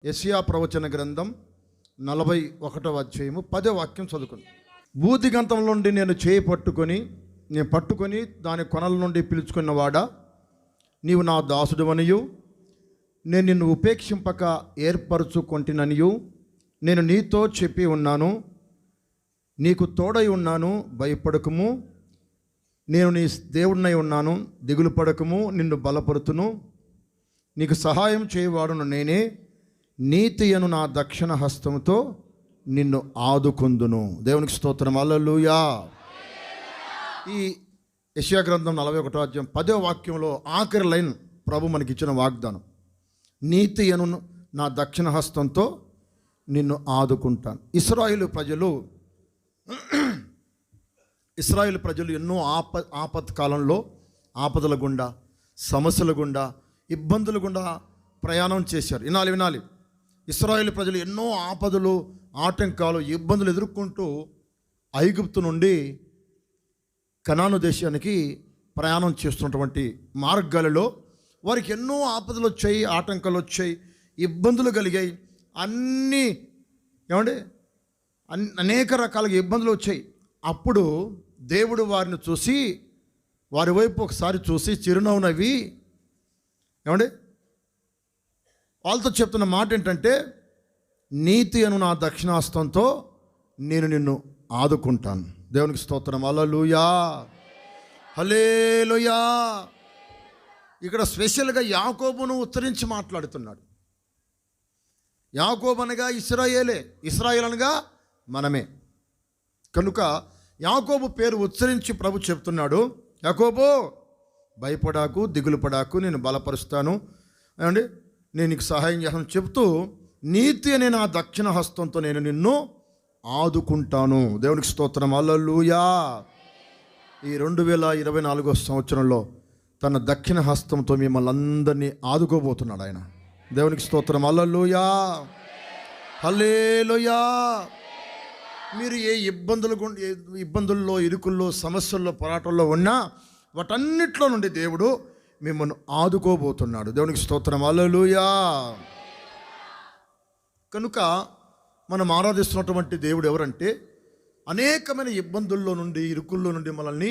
యెషయా ప్రవచన గ్రంథం 41వ అధ్యాయము 10వ వాక్యం చదువుకుంది. భూదిగంతం నుండి నేను పట్టుకొని దాని కొనల నుండి పిలుచుకున్నవాడా, నీవు నా దాసుడువనియు నేను నిన్ను ఉపేక్షింపక ఏర్పరచుకొంటిననియు నేను నీతో చెప్పి ఉన్నాను. నీకు తోడై ఉన్నాను, భయపడకుము. నేను నీ దేవుడినై ఉన్నాను, దిగులు పడకము. నిన్ను బలపరుతును, నీకు సహాయం చేయవాడును నేనే. నీతి అను నా దక్షిణ హస్తముతో నిన్ను ఆదుకొందును. దేవునికి స్తోత్రం. హల్లెలూయా. ఈ యెషయా గ్రంథం 41వ అధ్యాయం 10వ వాక్యంలో ఆఖరి లైన్ ప్రభు మనకిచ్చిన వాగ్దానం. నీతి అను నా దక్షిణ హస్తంతో నిన్ను ఆదుకుంటాను. ఇశ్రాయేలు ప్రజలు ఎన్నో ఆపత్కాలంలో ఆపదల గుండా, సమస్యల గుండా, ఇబ్బందుల గుండా ప్రయాణం చేశారు. వినాలి. ఇశ్రాయేలు ప్రజలు ఎన్నో ఆపదలు, ఆటంకాలు, ఇబ్బందులు ఎదుర్కొంటూ ఐగుప్తు నుండి కనాను దేశానికి ప్రయాణం చేస్తున్నటువంటి మార్గాలలో వారికి ఎన్నో ఆపదలు వచ్చాయి, ఆటంకాలు వచ్చాయి, ఇబ్బందులు కలిగాయి. అనేక రకాలుగా ఇబ్బందులు వచ్చాయి. అప్పుడు దేవుడు వారిని చూసి, వారి వైపు ఒకసారి చూసి చిరునవ్వు నవ్వి వాళ్ళతో చెప్తున్న మాట ఏంటంటే, నీతి అను నా దక్షిణాస్తంతో నేను నిన్ను ఆదుకుంటాను. దేవునికి స్తోత్రం. హల్లెలూయా, హల్లెలూయా. ఇక్కడ స్పెషల్గా యాకోబును ఉత్తరించి మాట్లాడుతున్నాడు. యాకోబు అనగా ఇశ్రాయేల్ అనగా మనమే. కనుక యాకోబు పేరు ఉచ్చరించి ప్రభు చెప్తున్నాడు, యాకోబు భయపడాకు, దిగులు పడాకు, నేను బలపరుస్తాను, నేను నీకు సహాయం చేస్తాను చెప్తూ, నీతి అనే నా దక్షిణ హస్తంతో నేను నిన్ను ఆదుకుంటాను. దేవునికి స్తోత్రం. హల్లెలూయా. ఈ 2024వ సంవత్సరంలో తన దక్షిణ హస్తంతో మిమ్మల్ని అందరినీ ఆదుకోబోతున్నాడు ఆయన. దేవునికి స్తోత్రం. హల్లెలూయా, హల్లెలూయా. మీరు ఏ ఇబ్బందుల్లో, ఇరుకుల్లో, సమస్యల్లో, పోరాటంలో ఉన్నా వాటన్నిటిలో నుండి దేవుడు మిమ్మల్ని ఆదుకోబోతున్నాడు. దేవునికి స్తోత్రం. హల్లెలూయా. కనుక మనం ఆరాధిస్తున్నటువంటి దేవుడు ఎవరంటే, అనేకమైన ఇబ్బందుల్లో నుండి, ఇరుకుల్లో నుండి మనల్ని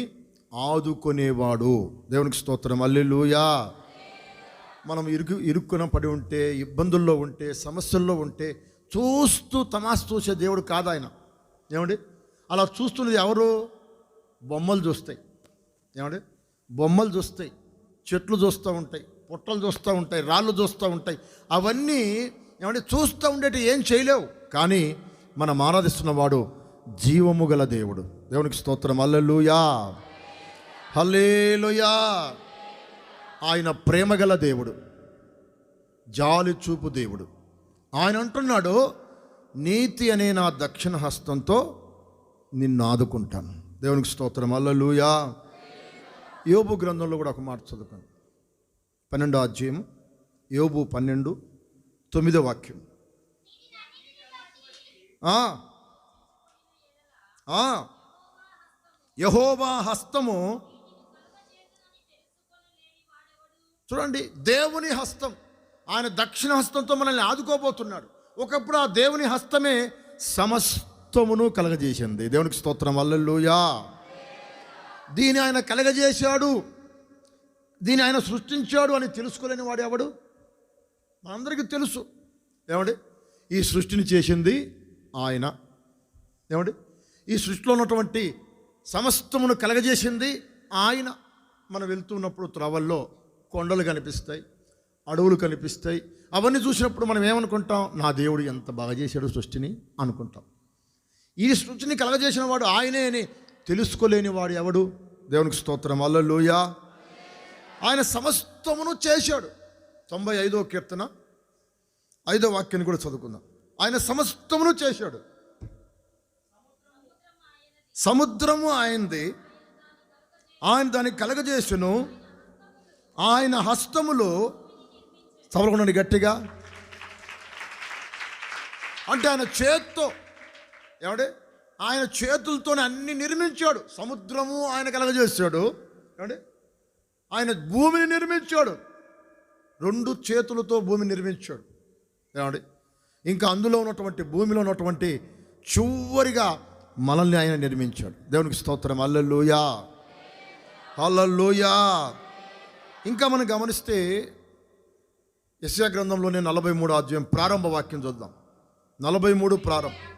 ఆదుకునేవాడు. దేవునికి స్తోత్రం. హల్లెలూయా. మనం ఇరుక్కున పడి ఉంటే, ఇబ్బందుల్లో ఉంటే, సమస్యల్లో ఉంటే చూస్తూ తమాషా చూసే దేవుడు కాదు ఆయన. అలా చూస్తున్నది ఎవరు? బొమ్మలు చూస్తాయి. బొమ్మలు చూస్తాయి, చెట్లు చూస్తూ ఉంటాయి, పుట్టలు చూస్తూ ఉంటాయి, రాళ్ళు చూస్తూ ఉంటాయి. అవన్నీ చూస్తూ ఉండేటి ఏం చేయలేవు. కానీ మనం ఆరాధిస్తున్నవాడు జీవము గల దేవుడు. దేవునికి స్తోత్రం. హల్లెలూయా, హల్లెలూయా. ఆయన ప్రేమ గల దేవుడు, జాలి చూపు దేవుడు. ఆయన అంటున్నాడు, నీతి అనే నా దక్షిణ హస్తంతో నిన్ను ఆదుకుంటాను. దేవునికి స్తోత్రం. హల్లెలూయా. యోబు గ్రంథంలో కూడా ఒక మాట చదువుతాను. 12వ అధ్యాయం, యోబు 12:9 వాక్యం. యెహోవా హస్తము, చూడండి, దేవుని హస్తం, ఆయన దక్షిణ హస్తంతో మనల్ని ఆదుకోబోతున్నాడు. ఒకప్పుడు ఆ దేవుని హస్తమే సమస్తమును కలగజేసింది. దేవునికి స్తోత్రం. హల్లెలూయా. దీని ఆయన కలగజేశాడు, దీని ఆయన సృష్టించాడు అని తెలుసుకోలేని వాడు ఎవడు? మనందరికీ తెలుసు. ఈ సృష్టిని చేసింది ఆయన. ఈ సృష్టిలో ఉన్నటువంటి సమస్తమును కలగజేసింది ఆయన. మనం వెళ్తున్నప్పుడు త్రవల్లో కొండలు కనిపిస్తాయి, అడవులు కనిపిస్తాయి. అవన్నీ చూసినప్పుడు మనం ఏమనుకుంటాం? నా దేవుడు ఎంత బాగా చేశాడు సృష్టిని అనుకుంటాం. ఈ సృష్టిని కలగజేసిన వాడు ఆయనే అని తెలుసుకోలేని వాడు ఎవడు? దేవునికి స్తోత్రం. హల్లెలూయా. ఆయన సమస్తమును చేశాడు. 95వ కీర్తన 5వ వాక్యాన్ని కూడా చదువుకుందాం. ఆయన సమస్తమును చేశాడు. సముద్రము ఆయనది, ఆయన దాన్ని కలగజేసును. ఆయన హస్తములో, చదవకుండా గట్టిగా, అంటే ఆయన చేత్తో, ఆయన చేతులతోనే అన్ని నిర్మించాడు. సముద్రము ఆయన కలగజేశాడు. ఆయన భూమిని నిర్మించాడు. 2 చేతులతో భూమిని నిర్మించాడు. ఇంకా అందులో ఉన్నటువంటి భూమిలో ఉన్నటువంటి చివరిగా మనల్ని ఆయన నిర్మించాడు. దేవునికి స్తోత్రం. హల్లెలూయా, హల్లెలూయా. ఇంకా మనం గమనిస్తే యెషయా గ్రంథంలోనే 43 అధ్యాయం ప్రారంభ వాక్యం చూద్దాం. 43 ప్రారంభం.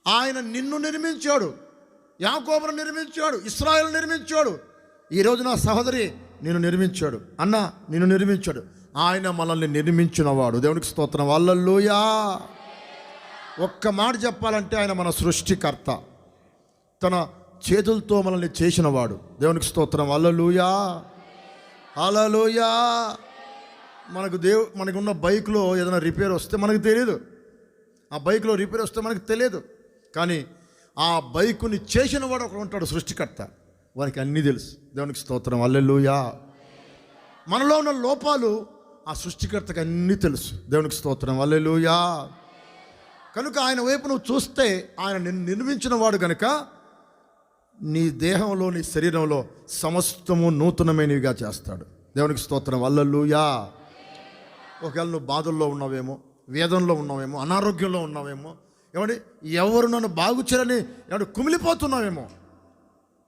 ఆయన నిన్ను నిర్మించాడు, యాకోబును నిర్మించాడు, ఇశ్రాయేలు నిర్మించాడు. ఈరోజు నా సహోదరి నిన్ను నిర్మించాడు, అన్న నిన్ను నిర్మించాడు. ఆయన మనల్ని నిర్మించినవాడు. దేవునికి స్తోత్రం. హల్లెలూయా. ఒక్క మాట చెప్పాలంటే ఆయన మన సృష్టికర్త, తన చేతులతో మనల్ని చేసినవాడు. దేవునికి స్తోత్రం. హల్లెలూయా, హల్లెలూయా. మనకున్న బైక్లో ఏదైనా రిపేర్ వస్తే మనకు తెలియదు, ఆ బైక్లో రిపేర్ వస్తే మనకు తెలియదు. కానీ ఆ బైకుని చేసిన వాడు ఒకడు ఉంటాడు, సృష్టికర్త. వారికి అన్నీ తెలుసు. దేవునికి స్తోత్రం. హల్లెలూయా. మనలో ఉన్న లోపాలు ఆ సృష్టికర్తకి అన్నీ తెలుసు. దేవునికి స్తోత్రం. హల్లెలూయా. కనుక ఆయన వైపు నువ్వు చూస్తే ఆయన నిన్ను నిర్మించిన వాడు కనుక నీ దేహంలో, నీ శరీరంలో సమస్తము నూతనమైనవిగా చేస్తాడు. దేవునికి స్తోత్రం. హల్లెలూయా. ఒకవేళ నువ్వు బాధల్లో ఉన్నావేమో, వేదనలో ఉన్నావేమో, అనారోగ్యంలో ఉన్నావేమో, ఏమండి ఎవరు నన్ను బాగు చేయాలని ఏమంటే కుమిలిపోతున్నావేమో,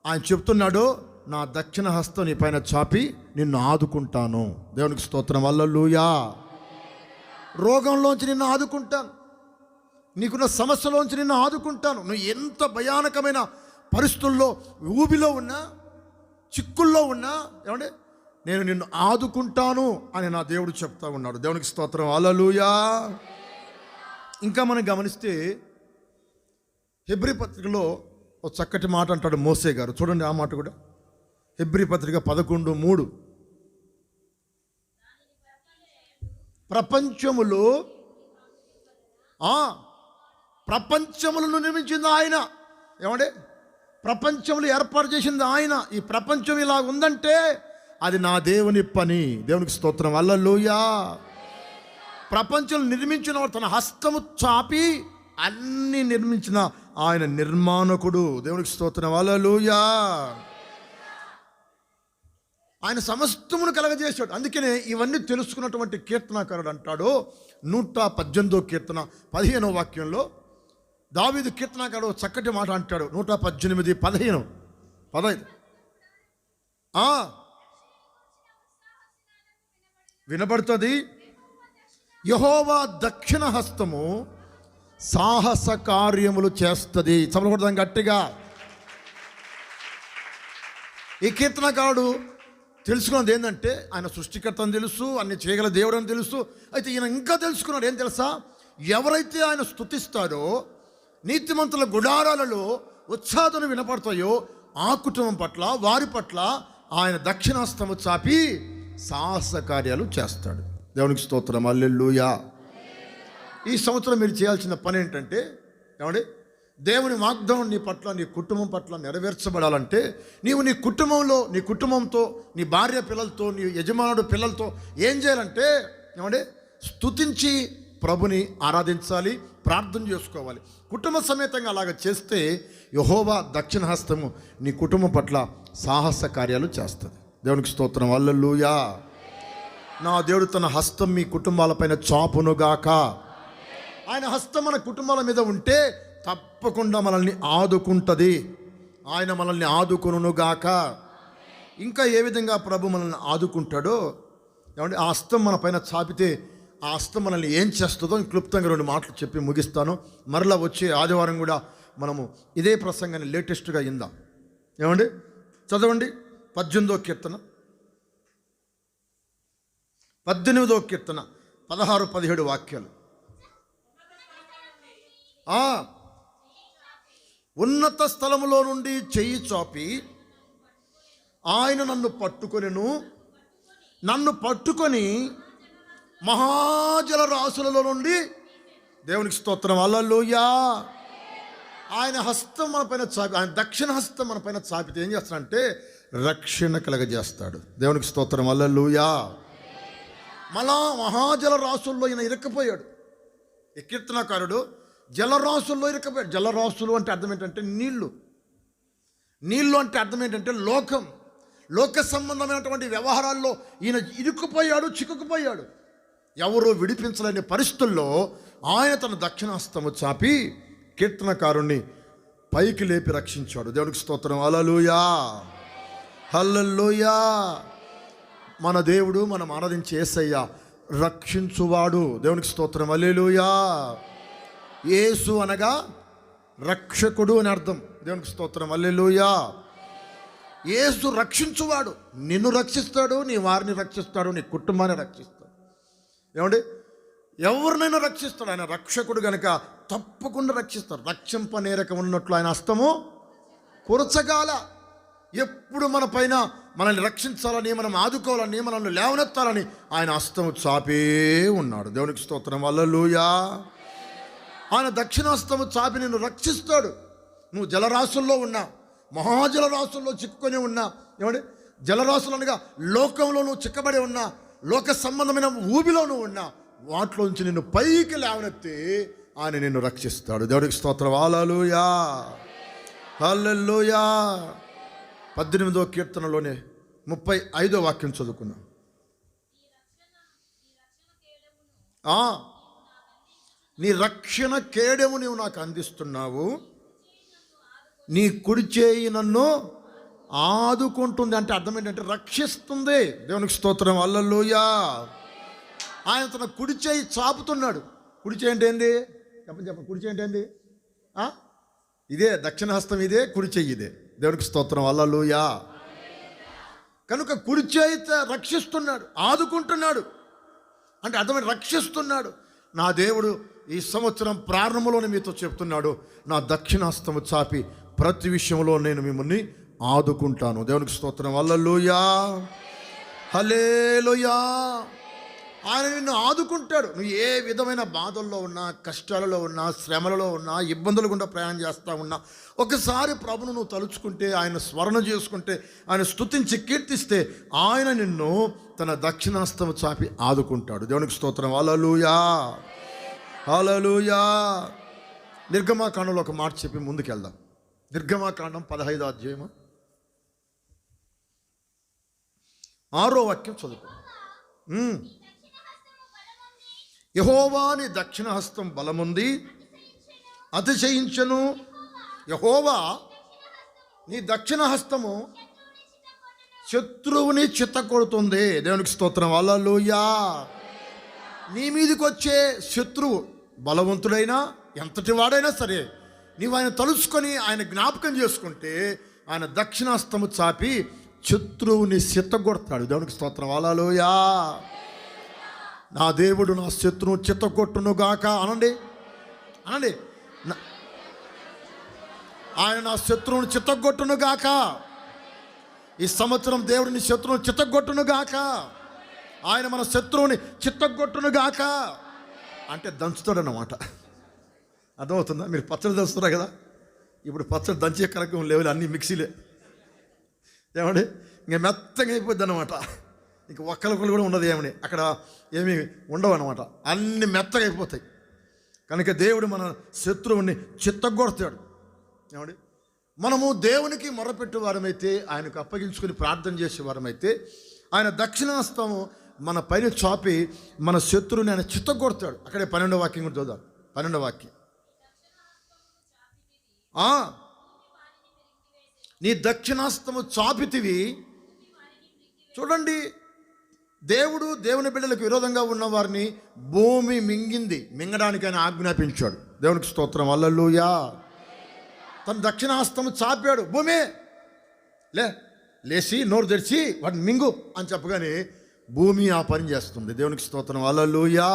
ఆయన చెప్తున్నాడు, నా దక్షిణ హస్తం నీ పైన చాపి నిన్ను ఆదుకుంటాను. దేవునికి స్తోత్రం. హల్లెలూయా. రోగంలోంచి నిన్ను ఆదుకుంటాను, నీకున్న సమస్యలోంచి నిన్ను ఆదుకుంటాను. నువ్వు ఎంత భయానకమైన పరిస్థితుల్లో, ఊబిలో ఉన్నా, చిక్కుల్లో ఉన్నా, ఏమంటే నేను నిన్ను ఆదుకుంటాను అని నా దేవుడు చెప్తా ఉన్నాడు. దేవునికి స్తోత్రం. హల్లెలూయా. ఇంకా మనం గమనిస్తే హెబ్రీ పత్రికలో ఒక చక్కటి మాట అంటాడు మోసే గారు. చూడండి ఆ మాట కూడా. హెబ్రీ పత్రిక 11:3. ప్రపంచములను నిర్మించింది ఆయన. ఏమంటే ప్రపంచములు ఏర్పాటు చేసింది ఆయన. ఈ ప్రపంచం ఇలా ఉందంటే అది నా దేవుని పని. దేవునికి స్తోత్రం. హల్లెలూయా. ప్రపంచం నిర్మించిన వాడు, తన హస్తము చాపి అన్ని నిర్మించిన ఆయన నిర్మాణకుడు. దేవునికి స్తోత్రం. హల్లెలూయా. ఆయన సమస్తమును కలగజేశాడు. అందుకనే ఇవన్నీ తెలుసుకున్నటువంటి కీర్తనాకారుడు అంటాడు 118వ కీర్తన 15వ వాక్యంలో దావీదు కీర్తనాకారుడు చక్కటి మాట అంటాడు. 118, 15. వినబడుతుంది. యెహోవా దక్షిణ హస్తము సాహస కార్యములు చేస్తుంది. చదవకూడదాం గట్టిగా. ఈ కీర్తనకారుడు తెలుసుకున్నది ఏంటంటే ఆయన సృష్టికర్త అని తెలుసు, అన్ని చేయగల దేవుడు అని తెలుసు. అయితే ఈయన ఇంకా తెలుసుకున్నాడు ఏం తెలుసా? ఎవరైతే ఆయన స్తుతిస్తారో, నీతిమంతుల గుడారాలలో ఉత్సాహం వినపడతాయో ఆ కుటుంబం పట్ల, వారి పట్ల ఆయన దక్షిణాస్తము చాపి సాహస కార్యాలు చేస్తాడు. దేవునికి స్తోత్రం. హల్లెలూయా. ఈ సంవత్సరం మీరు చేయాల్సిన పని ఏంటంటే, ఏమండి దేవుని వాగ్దానం నీ పట్ల, నీ కుటుంబం పట్ల నెరవేర్చబడాలంటే నీవు నీ కుటుంబంలో, నీ కుటుంబంతో, నీ భార్య పిల్లలతో, నీ యజమానుడు పిల్లలతో ఏం చేయాలంటే, ఏమండి స్తుతించి ప్రభుని ఆరాధించాలి, ప్రార్థన చేసుకోవాలి. కుటుంబ సమేతంగా అలాగ చేస్తే యెహోవా దక్షిణ హస్తము నీ కుటుంబం పట్ల సాహస కార్యాలు చేస్తుంది. దేవునికి స్తోత్రం. హల్లెలూయా. నా దేవుడు తన హస్తం మీ కుటుంబాలపైన చాపునుగాక. ఆయన హస్తం మన కుటుంబాల మీద ఉంటే తప్పకుండా మనల్ని ఆదుకుంటుంది. ఆయన మనల్ని ఆదుకొనుగాక. ఇంకా ఏ విధంగా ప్రభు మనల్ని ఆదుకుంటాడో, ఏమంటే ఆ హస్తం మన పైన చాపితే ఆ హస్తం మనల్ని ఏం చేస్తుందో క్లుప్తంగా 2 మాటలు చెప్పి ముగిస్తాను. మరలా వచ్చే ఆదివారం కూడా మనము ఇదే ప్రసంగాన్ని లేటెస్ట్గా ఇందాం. ఏమండి చదవండి 18వ కీర్తన, 18వ కీర్తన 16, 17 వాక్యాలు. ఉన్నత స్థలములో నుండి చెయ్యి చాపి ఆయన నన్ను పట్టుకొని మహాజల రాశులలో నుండి, దేవునికి స్తోత్రం. హల్లెలూయా. ఆయన హస్తం మన పైన చాపి, ఆయన దక్షిణ హస్తం మన పైన చాపితే ఏం చేస్తాడంటే రక్షణ కలగజేస్తాడు. దేవునికి స్తోత్రం. హల్లెలూయా. మళ్ళా మహాజల రాశుల్లో ఈయన ఇరక్కపోయాడు. ఈ కీర్తనాకారుడు జలరాశుల్లో ఇరక్కపోయాడు. జలరాశులు అంటే అర్థం ఏంటంటే నీళ్ళు అంటే అర్థం ఏంటంటే లోకం. లోక సంబంధమైనటువంటి వ్యవహారాల్లో ఈయన ఇరుక్కుపోయాడు, చిక్కుకుపోయాడు. ఎవరూ విడిపించలేని పరిస్థితుల్లో ఆయన తన దక్షిణాస్తము చాపి కీర్తనకారుణ్ణి పైకి లేపి రక్షించాడు. దేవునికి స్తోత్రం. హల్లెలూయా, హల్లెలూయా. మన దేవుడు, మనం ఆరాధించే యేసయ్య రక్షించువాడు. దేవునికి స్తోత్రం. హల్లెలూయా. యేసు అనగా రక్షకుడు అని అర్థం. దేవునికి స్తోత్రం. హల్లెలూయా. యేసు రక్షించువాడు. నిన్ను రక్షిస్తాడు, నీ వారిని రక్షిస్తాడు, నీ కుటుంబాన్ని రక్షిస్తాడు. ఏమండి, ఎవరినైనా రక్షిస్తాడు. ఆయన రక్షకుడు గనుక తప్పకుండా రక్షిస్తాడు. రక్షింపనేరక ఉన్నట్లు ఆయన హస్తము కురచగాల. ఎప్పుడు మన పైన మనల్ని రక్షించాలని, మనం ఆదుకోవాలని, మనల్ని లేవనెత్తాలని ఆయన హస్తము చాపే ఉన్నాడు. దేవునికి స్తోత్రం. హల్లెలూయా. ఆయన దక్షిణాస్తము చాపి నిన్ను రక్షిస్తాడు. నువ్వు జలరాశుల్లో ఉన్నా, మహాజలరాశుల్లో చిక్కుకొని ఉన్నా, ఏమండి జలరాశులు అనగా లోకంలో నువ్వు చిక్కబడి ఉన్నా, లోక సంబంధమైన ఊబిలో నువ్వు ఉన్నా, వాటిలో నుంచి నిన్ను పైకి లేవనెత్తి ఆయన నిన్ను రక్షిస్తాడు. దేవుడికి స్తోత్రం. హల్లెలూయా, హల్లెలూయా. 18వ కీర్తనలోనే 35వ వాక్యం చదువుకున్నాం. నీ రక్షణ కేడెము నీవు నాకు అందిస్తున్నావు, నీ కుడి చేయి నన్ను ఆదుకుంటుంది. అంటే అర్థం ఏంటంటే రక్షిస్తుంది. దేవునికి స్తోత్రం. హల్లెలూయా. ఆయన తన కుడి చేయి చాపుతున్నాడు. కుడి చేయి అంటే ఏంది? చెప్పండి. కుడి చేయి అంటే ఏంది? ఇదే దక్షిణ హస్తం, ఇదే కుడి చెయ్యి, ఇదే. దేవునికి స్తోత్రం. హల్లెలూయా. కనుక కుడి చేయి రక్షిస్తున్నాడు, ఆదుకుంటున్నాడు. అంటే అర్థమైన రక్షిస్తున్నాడు. నా దేవుడు ఈ సంవత్సరం ప్రారంభంలోనే మీతో చెప్తున్నాడు, నా దక్షిణాస్తము చాపి ప్రతి విషయంలో నేను మిమ్మల్ని ఆదుకుంటాను. దేవునికి స్తోత్రం. హల్లెలూయా, హల్లెలూయా. ఆయన నిన్ను ఆదుకుంటాడు. నువ్వు ఏ విధమైన బాధల్లో ఉన్నా, కష్టాలలో ఉన్నా, శ్రమలలో ఉన్నా, ఇబ్బందులు గుండా ప్రయాణం చేస్తూ ఉన్నా, ఒకసారి ప్రభును నువ్వు తలుచుకుంటే, ఆయన స్మరణ చేసుకుంటే, ఆయన స్తుతించి కీర్తిస్తే ఆయన నిన్ను తన దక్షిణాస్తము చాపి ఆదుకుంటాడు. దేవునికి స్తోత్రం. హల్లెలూయా, హల్లెలూయా. నిర్గమాకాండంలో ఒక మాట చెప్పి ముందుకెళ్దాం. నిర్గమాకాండం 15వ అధ్యాయము 6వ వాక్యం చదువుకో. యెహోవా నీ దక్షిణ హస్తం బలముంది, అతిశయించను. యెహోవా నీ దక్షిణ హస్తము శత్రువుని చిత్తకొడుతుంది. దేవునికి స్తోత్రం. హల్లెలూయా. నీ మీదకి వచ్చే శత్రువు బలవంతుడైనా, ఎంతటి వాడైనా సరే, నీవు ఆయన తలుచుకొని ఆయన జ్ఞాపకం చేసుకుంటే ఆయన దక్షిణాస్తము చాపి శత్రువుని చిత్తగొడతాడు. దేవునికి స్తోత్రం. హల్లెలూయా. నా దేవుడు నా శత్రువు చిత్తగొట్టునుగాక. అనండి, అనండి. ఆయన నా శత్రువుని చిత్తగొట్టునుగాక. ఈ సంవత్సరం దేవుడిని శత్రువుని చిత్తగొట్టునుగాక. ఆయన మన శత్రువుని చిత్తగొట్టునుగాక. అంటే దంచుతాడన్నమాట. అర్థమవుతుందా? మీరు పచ్చడి దంచుతారా కదా, ఇప్పుడు పచ్చడి దంచే కార్యక్రమం లేవు, అన్నీ మిక్సీలే. ఏమండి, ఇంకా మెత్తగా అయిపోద్ది అన్నమాట. ఇంక ఒక్కరికొకరు కూడా ఉండదు. ఏమని అక్కడ ఏమీ ఉండవు అన్నమాట, అన్ని మెత్తగా అయిపోతాయి. కనుక దేవుడు మన శత్రువుని చిత్తగొడతాడు. ఏమండి, మనము దేవునికి మొరపెట్టే వారమైతే, ఆయనకు అప్పగించుకొని ప్రార్థన చేసే వారమైతే, ఆయన దక్షిణాస్తము మన పైన చాపి మన శత్రువుని ఆయన చిత్తగొడతాడు. అక్కడే 12వ వాక్యం కూడా చూద్దాం. 12వ వాక్యం. నీ దక్షిణాస్తము చాపితివి. చూడండి, దేవుడు దేవుని బిడ్డలకు విరోధంగా ఉన్న వారిని భూమి మింగడానికి ఆయన ఆజ్ఞాపించాడు. దేవునికి స్తోత్రం. హల్లెలూయా. తన దక్షిణాస్తము చాపాడు. భూమి లేచి నోరు తెరిచి వాటిని మింగు అని చెప్పగానే భూమి ఆ పని చేస్తుంది. దేవునికి స్తోత్రం. హల్లెలూయా.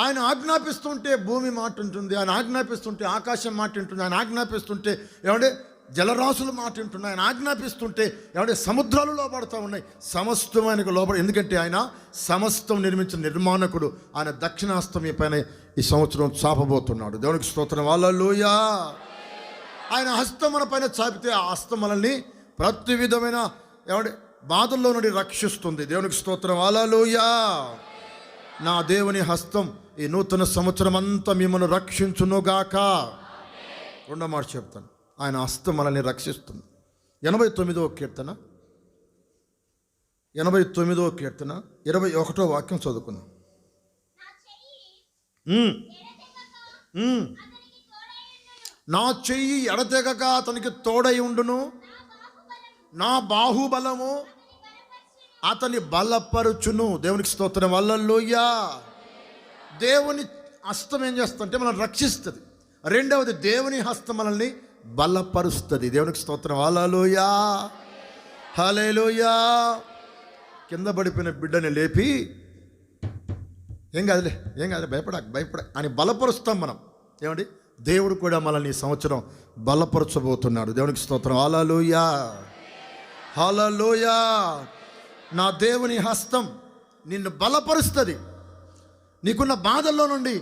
ఆయన ఆజ్ఞాపిస్తుంటే భూమి మాట ఉంటుంది, ఆయన ఆజ్ఞాపిస్తుంటే ఆకాశం మాట ఉంటుంది, ఆయన ఆజ్ఞాపిస్తుంటే ఏమంటే జలరాశులు మాట ఉంటున్నాయి, ఆయన ఆజ్ఞాపిస్తుంటే ఏమంటే సముద్రాలు లోపడుతూ ఉన్నాయి. సమస్తం ఆయనకు లోపడి, ఎందుకంటే ఆయన సమస్తం నిర్మించిన నిర్మాణకుడు. ఆయన దక్షిణాస్తం ఈ పైన ఈ సంవత్సరం చాపబోతున్నాడు. దేవునికి స్తోత్రం. హల్లెలూయా. ఆయన హస్తం మన పైన చాపితే ఆ హస్తం మనల్ని ప్రతి విధమైన ఏమంటే బాధల్లో నుండి రక్షిస్తుంది. దేవునికి స్తోత్రం. హల్లెలూయా. నా దేవుని హస్తం ఈ నూతన సంవత్సరం అంతా మిమ్మల్ని రక్షించునుగాక. రెండో మాట చెప్తాను, ఆయన హస్తం మనల్ని రక్షిస్తుంది. 89వ కీర్తన 89వ కీర్తన 21వ వాక్యం చదువుకుందాం. నా చెయ్యి ఎడతెగక అతనికి తోడై ఉండును, నా బాహుబలము అతని బలపరుచును. దేవునికి స్తోత్రం. హల్లెలూయా. దేవుని హస్తం ఏం చేస్తుందంటే మనల్ని రక్షిస్తుంది. రెండవది, దేవుని హస్తం మనల్ని బలపరుస్తుంది. దేవునికి స్తోత్రం. హల్లెలూయా, హల్లెలూయా. కింద పడిపోయిన బిడ్డని లేపి ఏం కాదులే భయపడ అని బలపరుస్తాం మనం. ఏమండి, దేవుడు కూడా మనల్ని ఈ సంవత్సరం బలపరచబోతున్నాడు. దేవునికి స్తోత్రం. హల్లెలూయా, హల్లెలూయా. నా దేవుని హస్తం నిన్ను బలపరుస్తుంది. నీకున్న బాధల్లో నుండి,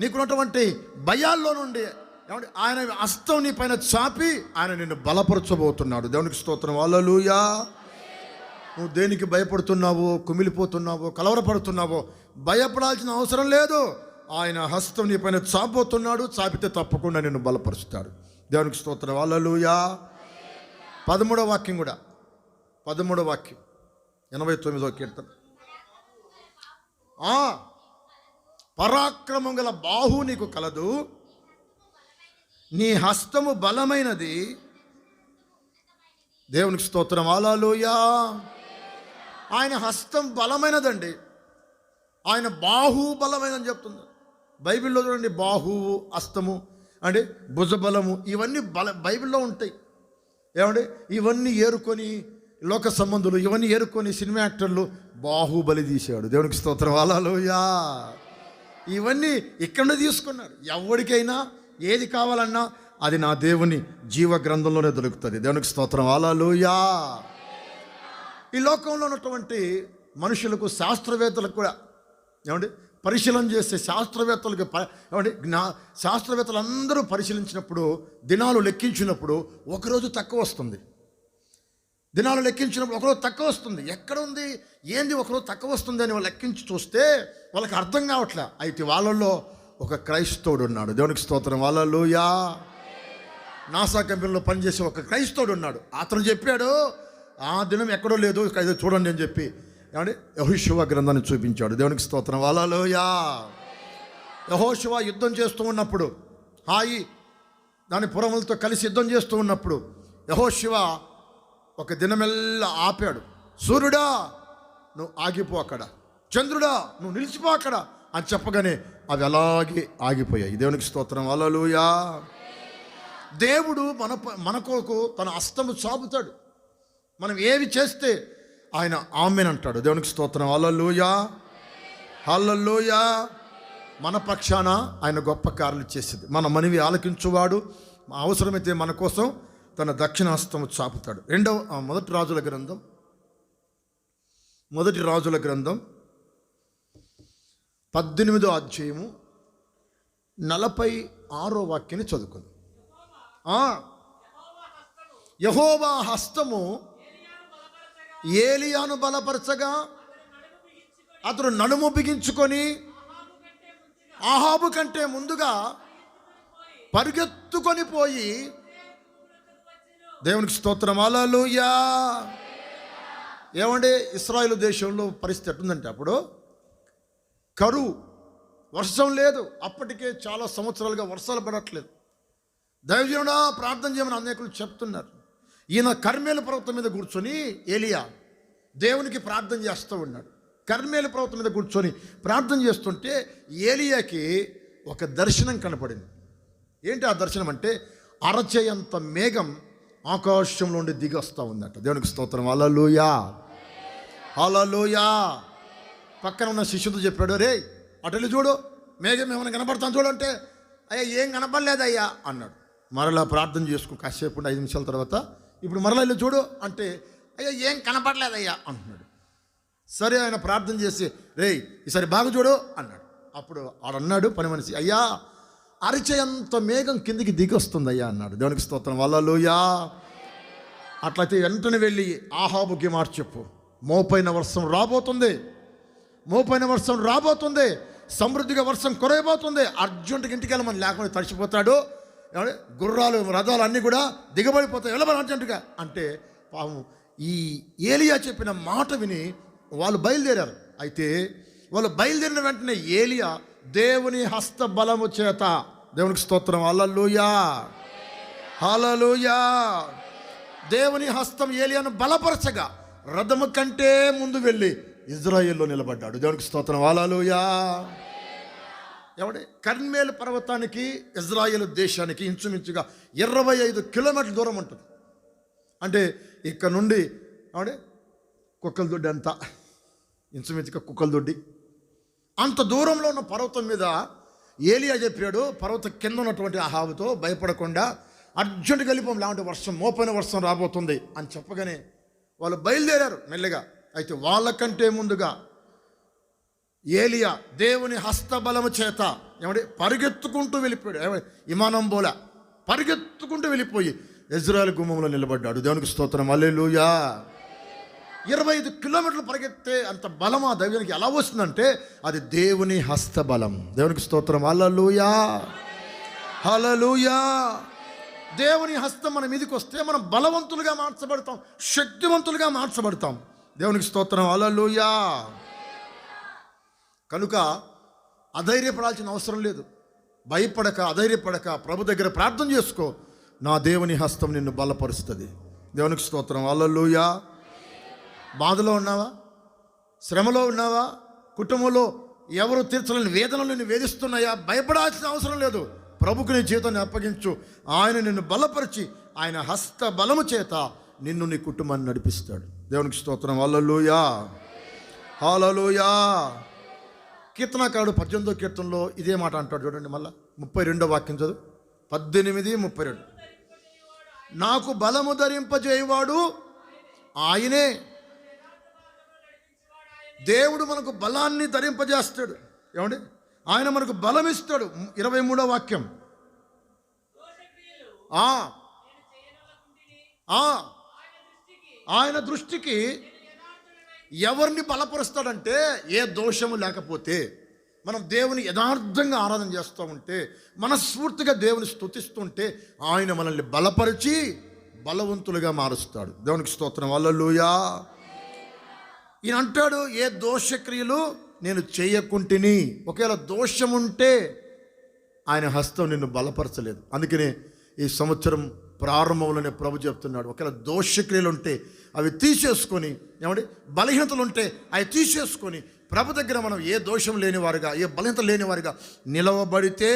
నీకున్నటువంటి భయాల్లో నుండి ఏమంటే ఆయన హస్తం నీ పైన చాపి ఆయన నిన్ను బలపరచబోతున్నాడు. దేవునికి స్తోత్రం. హల్లెలూయా. నువ్వు దేనికి భయపడుతున్నావో, కుమిలిపోతున్నావో, కలవరపడుతున్నావో భయపడాల్సిన అవసరం లేదు. ఆయన హస్తం నీ పైన చాపబోతున్నాడు. చాపితే తప్పకుండా నిన్ను బలపరుస్తాడు. దేవునికి స్తోత్రం. హల్లెలూయా. 13వ వాక్యం కూడా, 13వ వాక్యం 89వ కీర్తన. పరాక్రమం గల బాహు నీకు కలదు, నీ హస్తము బలమైనది. దేవునికి స్తోత్రం. హల్లెలూయా. ఆయన హస్తం బలమైనదండి. ఆయన బాహు బలమైనదని చెప్తుంది బైబిల్లో. చూడండి, బాహువు, హస్తము అంటే భుజబలము, ఇవన్నీ బైబిల్లో ఉంటాయి. ఏమండి, ఇవన్నీ ఏరుకొని లోక సంబంధులు ఇవన్నీ ఏరుకొని సినిమా యాక్టర్లు బాహుబలి తీశాడు. దేవునికి స్తోత్రం. హల్లెలూయా. ఇవన్నీ ఇక్కడ తీసుకున్నారు. ఎవరికైనా ఏది కావాలన్నా అది నా దేవుని జీవ గ్రంథంలోనే దొరుకుతుంది. దేవునికి స్తోత్రం. హల్లెలూయా. ఈ లోకంలో ఉన్నటువంటి మనుషులకు, శాస్త్రవేత్తలకు కూడా ఏమండి పరిశీలన చేస్తే శాస్త్రవేత్తలకు ఏమండి శాస్త్రవేత్తలు అందరూ పరిశీలించినప్పుడు, దినాలు లెక్కించినప్పుడు ఒకరోజు తక్కువ వస్తుంది. దినాలు లెక్కించినప్పుడు ఒకరోజు తక్కువ వస్తుంది. ఎక్కడ ఉంది ఏంది ఒకరోజు తక్కువ వస్తుంది అని వాళ్ళు లెక్కించి చూస్తే వాళ్ళకి అర్థం కావట్లే. అయితే వాళ్ళల్లో ఒక క్రైస్తవుడు ఉన్నాడు. దేవునికి స్తోత్రం. హల్లెలూయా. నాసా కంపెనీలో పనిచేసే ఒక క్రైస్తవుడు ఉన్నాడు. అతను చెప్పాడు, ఆ దినం ఎక్కడో లేదు, చూడండి అని చెప్పి ఏమంటే యెహోషువ గ్రంథాన్ని చూపించాడు. దేవునికి స్తోత్రం. హల్లెలూయా. యెహోషువ యుద్ధం చేస్తూ ఉన్నప్పుడు, హాయి దాని పురములతో కలిసి యుద్ధం చేస్తూ ఉన్నప్పుడు యెహోషువ ఒక దినమెల్లా ఆపాడు. సూర్యుడా నువ్వు ఆగిపో అక్కడ, చంద్రుడా నువ్వు నిలిచిపో అక్కడ అని చెప్పగానే అవి అలాగే ఆగిపోయాయి. దేవునికి స్తోత్రం. హల్లెలూయా. దేవుడు మన కొరకు తన హస్తము చాపుతాడు. మనం ఏవి చేస్తే ఆయన ఆమేన్ అంటాడు. దేవునికి స్తోత్రం. హల్లెలూయా, హల్లెలూయా. మన పక్షాన ఆయన గొప్ప కార్యాలు చేసేది. మన మనవి ఆలకించువాడు. అవసరమైతే మన కోసం తన దక్షిణ హస్తము చాపుతాడు. మొదటి రాజుల గ్రంథం 18వ అధ్యాయము 46వ వాక్యాన్ని చదువుకుంది. యెహోవా హస్తము ఏలియాను బలపరచగా అతడు నడుము బిగించుకొని ఆహాబు కంటే ముందుగా పరిగెత్తుకొని పోయి, దేవునికి స్తోత్రం. హల్లెలూయా. ఏమంటే ఇశ్రాయేలు దేశంలో పరిస్థితి ఎట్టుందంటే అప్పుడు కరువు, వర్షం లేదు. అప్పటికే చాలా సంవత్సరాలుగా వర్షాలు పడట్లేదు. దైవజనుడా ప్రార్థన చేయమని అనేకులు చెప్తున్నారు. ఈయన కర్మేలు పర్వతం మీద కూర్చొని ఏలియా దేవునికి ప్రార్థన చేస్తూ ఉన్నాడు. కర్మేలు పర్వతం మీద కూర్చొని ప్రార్థన చేస్తుంటే ఏలియాకి ఒక దర్శనం కనపడింది. ఏంటి ఆ దర్శనం అంటే, అరచేయంత మేఘం ఆకాశంలో నుండి దిగి వస్తూ ఉందట. దేవునికి స్తోత్రం. హల్లెలూయా, హల్లెలూయా. పక్కన ఉన్న శిష్యుడు చెప్పాడు, రే అటెళ్ళి చూడు, మేఘం ఏమైనా కనపడతాను చూడంటే, అయ్యా ఏం కనపడలేదయ్యా అన్నాడు. మరలా ప్రార్థన చేసుకో కాసేపు 5 నిమిషాల తర్వాత, ఇప్పుడు మరలా వెళ్ళి చూడు అంటే, అయ్యా ఏం కనపడలేదయ్యా అంటున్నాడు. సరే ఆయన ప్రార్థన చేసి, రే ఈసారి బాగా చూడు అన్నాడు. అప్పుడు ఆడన్నాడు పని మనిషి, అయ్యా అరిచేంత మేఘం కిందికి దిగి వస్తుంది అయ్యా అన్నాడు. దేవునికి స్తోత్రం. హల్లెలూయా. అట్లయితే వెంటనే వెళ్ళి ఆహాబుకి మాట చెప్పు, మోపైన వర్షం రాబోతుంది, మోపైన వర్షం రాబోతుంది, సమృద్ధిగా వర్షం కురవబోతుంది. అర్జెంటుగా ఇంటికి వెళ్ళమని, లేకుండా తడిచిపోతాడు. గుర్రాలు రథాలు అన్నీ కూడా దిగబడిపోతాయి, వెళ్ళమని అర్జెంటుగా అంటే, పాపం ఈ ఏలియా చెప్పిన మాట విని వాళ్ళు బయలుదేరారు. అయితే వాళ్ళు బయలుదేరిన వెంటనే ఏలియా దేవుని హస్త బలము చేత, దేవునికి స్తోత్రం, హల్లెలూయా హల్లెలూయా, దేవుని హస్తం ఏలియాను బలపరచగా రథము కంటే ముందు వెళ్ళి ఇజ్రాయేల్లో నిలబడ్డాడు. దేవునికి స్తోత్రం, హల్లెలూయా. ఏమంటే కర్మేలు పర్వతానికి ఇజ్రాయేల్ దేశానికి ఇంచుమించుగా 25 కిలోమీటర్ల దూరం ఉంటుంది. అంటే ఇక్కడ నుండి ఏమంటే కుక్కల దొడ్డి అంతా, ఇంచుమించుగా కుక్కల దొడ్డి అంత దూరంలో ఉన్న పర్వతం మీద ఏలియా చెప్పాడు, పర్వతం కింద ఉన్నటువంటి అహాబుతో భయపడకుండా అర్జెంటుగా వెళ్ళిపోం, లేకుంటే వర్షం, మోపైన వర్షం రాబోతుంది అని చెప్పగానే వాళ్ళు బయలుదేరారు మెల్లగా. అయితే వాళ్ళకంటే ముందుగా ఏలియా దేవుని హస్తబలము చేత ఏమంటే పరిగెత్తుకుంటూ వెళ్ళిపోయాడు. విమానం బోల పరిగెత్తుకుంటూ వెళ్ళిపోయి ఇజ్రాయెల్ గుమ్మంలో నిలబడ్డాడు. దేవునికి స్తోత్రం, హల్లెలూయా. 25 కిలోమీటర్లు పరిగెత్తే అంత బలం ఆ దైవానికి ఎలా వస్తుందంటే అది దేవుని హస్తబలం. దేవునికి స్తోత్రం, హల్లెలూయా హల్లెలూయా. దేవుని హస్తం మన మీదకి వస్తే మనం బలవంతులుగా మార్చబడతాం, శక్తివంతులుగా మార్చబడతాం. దేవునికి స్తోత్రం, హల్లెలూయా. కనుక అధైర్యపడాల్సిన అవసరం లేదు. భయపడక, అధైర్యపడక ప్రభు దగ్గర ప్రార్థన చేసుకో. నా దేవుని హస్తం నిన్ను బలపరుస్తుంది. దేవునికి స్తోత్రం, హల్లెలూయా. బాధలో ఉన్నావా, శ్రమలో ఉన్నావా, కుటుంబంలో ఎవరు తీర్చలేని వేదనలు నిన్ను వేధిస్తున్నాయా, భయపడాల్సిన అవసరం లేదు. ప్రభుకు నీ జీవితాన్ని అప్పగించు. ఆయన నిన్ను బలపరిచి ఆయన హస్త బలము చేత నిన్ను, నీ కుటుంబాన్ని నడిపిస్తాడు. దేవునికి స్తోత్రం, హల్లెలూయా హల్లెలూయా. కీర్తనకారుడు 18వ కీర్తనలో ఇదే మాట అంటాడు. చూడండి మళ్ళా 32వ వాక్యం చదువు. 18:32. నాకు బలము ధరింపజేయువాడు ఆయనే. దేవుడు మనకు బలాన్ని ధరింపజేస్తాడు. ఏమండి, ఆయన మనకు బలం ఇస్తాడు. 23వ వాక్యం. ఆయన దృష్టికి ఎవరిని బలపరుస్తాడంటే ఏ దోషము లేకపోతే, మనం దేవుని యథార్థంగా ఆరాధన చేస్తూ ఉంటే, మనస్ఫూర్తిగా దేవుని స్తుతిస్తుంటే ఆయన మనల్ని బలపరిచి బలవంతులుగా మారుస్తాడు. దేవునికి స్తోత్రం, హల్లెలూయా. ఈయన అంటాడు, ఏ దోషక్రియలు నేను చేయకుంటిని. ఒకవేళ దోషం ఉంటే ఆయన హస్తం నిన్ను బలపరచలేదు. అందుకనే ఈ సంవత్సరం ప్రారంభంలోనే ప్రభు చెప్తున్నాడు, ఒకవేళ దోషక్రియలు ఉంటే అవి తీసేసుకొని, ఏమండి బలహీనతలు ఉంటే అవి తీసేసుకొని ప్రభు దగ్గర మనం ఏ దోషం లేనివారుగా, ఏ బలహీనత లేనివారుగా నిలవబడితే